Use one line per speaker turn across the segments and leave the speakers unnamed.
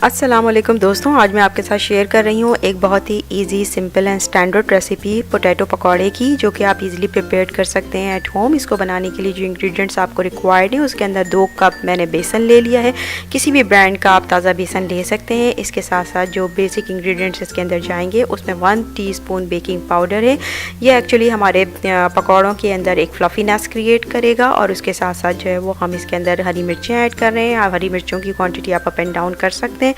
अस्सलाम वालेकुम दोस्तों, आज मैं आपके साथ शेयर कर रही हूँ एक बहुत ही easy, simple and standard recipe potato pakode की, जो कि आप इजीली प्रिपेयर कर सकते हैं एट होम। इसको बनाने के लिए जो इंग्रेडिएंट्स आपको रिक्वायर्ड है, उसके अंदर 2 कप मैंने बेसन ले लिया है। किसी भी ब्रांड का आप ताज़ा बेसन ले सकते हैं। इसके साथ साथ जो बेसिक इंग्रेडिएंट्स इसके अंदर जाएंगे, उसमें 1 टीस्पून बेकिंग पाउडर है। ये एक्चुअली हमारे पकौड़ों के अंदर एक फ्लफीनेस क्रिएट करेगा। और उसके साथ साथ जो है वो हम इसके अंदर हरी मिर्चें ऐड कर रहे हैं। आप हरी मिर्चों की क्वान्टिटी आप अप एंड डाउन कर सकते हैं।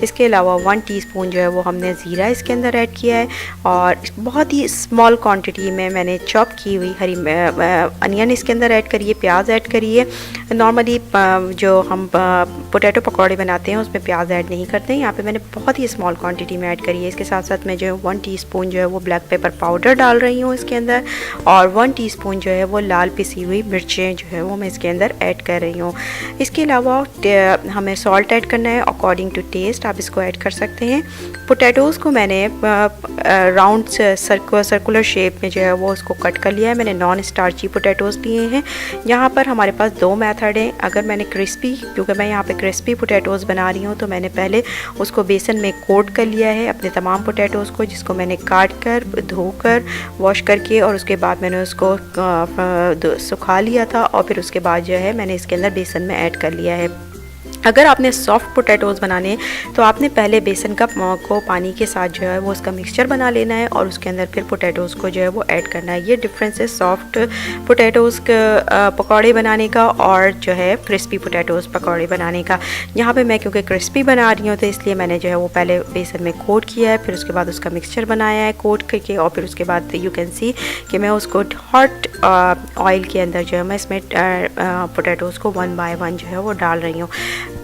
इसके अलावा 1 टीस्पून जो है वो हमने ज़ीरा इसके अंदर ऐड किया है। और बहुत ही स्मॉल क्वांटिटी में मैंने चॉप की हुई हरी अनियन इसके अंदर ऐड करिए, प्याज ऐड करिए। नॉर्मली जो हम पोटैटो पकौड़े बनाते हैं उसमें प्याज ऐड नहीं करते हैं, यहाँ पे मैंने बहुत ही स्मॉल क्वांटिटी में ऐड करी है। इसके साथ साथ मैं जो है 1 टीस्पून जो है वो ब्लैक पेपर पाउडर डाल रही हूँ इसके अंदर। और 1 टीस्पून जो है वो लाल पिसी हुई मिर्चें जो है वो मैं इसके अंदर ऐड कर रही हूँ। इसके अलावा हमें सॉल्ट ऐड करना है अकॉर्डिंग टू टेस्ट, आप इसको ऐड कर सकते हैं। पोटैटोज़ को मैंने राउंड सर्कुलर शेप में जो है वो उसको कट कर लिया है। मैंने नॉन स्टार्ची पोटैटोज़ लिए हैं। यहाँ पर हमारे पास 2 मेथड हैं। अगर मैंने क्रिस्पी, क्योंकि मैं यहाँ पे क्रिस्पी पोटैटोज़ बना रही हूँ, तो मैंने पहले उसको बेसन में कोट कर लिया है अपने तमाम पोटैटोज़ को, जिसको मैंने काट कर, धोकर, वॉश करके, और उसके बाद मैंने उसको सुखा लिया था। और फिर उसके बाद जो है मैंने इसके अंदर बेसन में ऐड कर लिया है। अगर आपने सॉफ्ट पोटैटोज़ बनाने हैं तो आपने पहले बेसन का को पानी के साथ जो है वो उसका मिक्सचर बना लेना है, और उसके अंदर फिर पोटैटोज़ को जो है वो ऐड करना है। ये डिफरेंस है सॉफ्ट पोटैटोज़ पकौड़े बनाने का और जो है क्रिस्पी पोटैटोज़ पकौड़े बनाने का। यहाँ पे मैं क्योंकि क्रिस्पी बना रही हूँ तो इसलिए मैंने जो है वो पहले बेसन में कोट किया है, फिर उसके बाद उसका मिक्सचर बनाया है कोट करके, और फिर उसके बाद यू कैन सी कि मैं उसको हॉट ऑयल के अंदर जो है मैं इसमें पोटैटोज़ को 1 बाय 1 जो है वो डाल रही हूँ।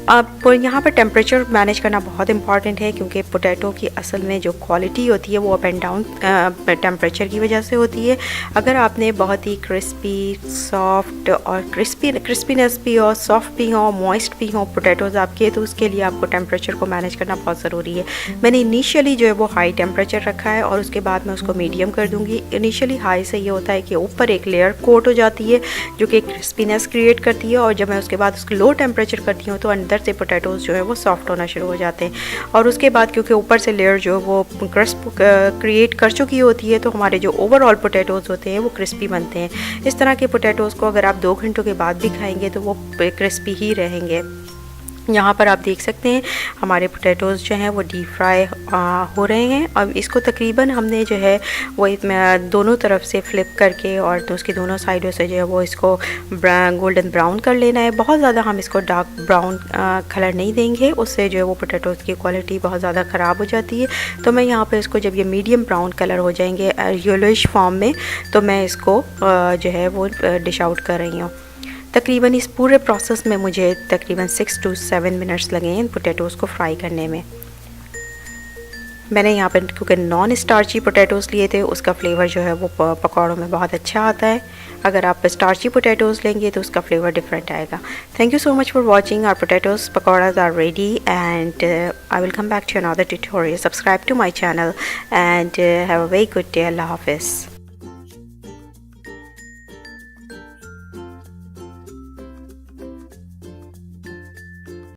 अब यहाँ पर टेम्परेचर मैनेज करना बहुत इंपॉर्टेंट है, क्योंकि पोटैटो की असल में जो क्वालिटी होती है वो अप एंड डाउन टेम्परेचर की वजह से होती है। अगर आपने बहुत ही क्रिस्पी, सॉफ्ट और क्रिस्पीनेस भी हो, सॉफ्ट भी हो, मॉइस्ट भी हो पोटैटोज़ आपके, तो उसके लिए आपको टेम्परेचर को मैनेज करना बहुत ज़रूरी है। मैंने इनिशियली जो है वो हाई टेम्परेचर रखा है, और उसके बाद मैं उसको मीडियम कर दूँगी। इनिशियली हाई से ये होता है कि ऊपर एक लेयर कोट हो जाती है जो कि क्रिस्पीनेस क्रिएट करती है, और जब मैं उसके बाद उसको लो टेम्परेचर करती हूँ तो अंदर से पोटैटोज़ जो है वो सॉफ्ट होना शुरू हो जाते हैं। और उसके बाद क्योंकि ऊपर से लेयर जो वो क्रिस्प क्रिएट कर चुकी होती है, तो हमारे जो ओवरऑल पोटैटोज़ होते हैं वो क्रिस्पी बनते हैं। इस तरह के पोटैटोज़ को अगर आप 2 घंटों के बाद भी खाएंगे तो वो क्रिस्पी ही रहेंगे। यहाँ पर आप देख सकते हैं हमारे पोटैटोज़ जो हैं वो डीप फ्राई हो रहे हैं। अब इसको तकरीबन हमने जो है वो दोनों तरफ से फ्लिप करके और तो उसकी दोनों साइडों से जो है वो इसको गोल्डन ब्राउन कर लेना है। बहुत ज़्यादा हम इसको डार्क ब्राउन कलर नहीं देंगे, उससे जो है वो पोटैटोज़ की क्वालिटी बहुत ज़्यादा ख़राब हो जाती है। तो मैं यहाँ पर इसको जब ये मीडियम ब्राउन कलर हो जाएंगे येलोइश फॉर्म में, तो मैं इसको जो है वो डिश आउट कर रही हूँ। तकरीबन इस पूरे प्रोसेस में मुझे तकरीबन 6 to 7 मिनट्स लगे हैं पोटैटोज़ को फ्राई करने में। मैंने यहाँ पर क्योंकि नॉन स्टार्ची पोटैटोज़ लिए थे, उसका फ्लेवर जो है वो पकौड़ों में बहुत अच्छा आता है। अगर आप स्टार्ची पोटैटोज़ लेंगे तो उसका फ्लेवर डिफरेंट आएगा। Thank you so much for watching. Our potatoes pakoras are ready and I will come back to another tutorial. Subscribe to my channel and have a very good day. अल्लाह हाफिज़।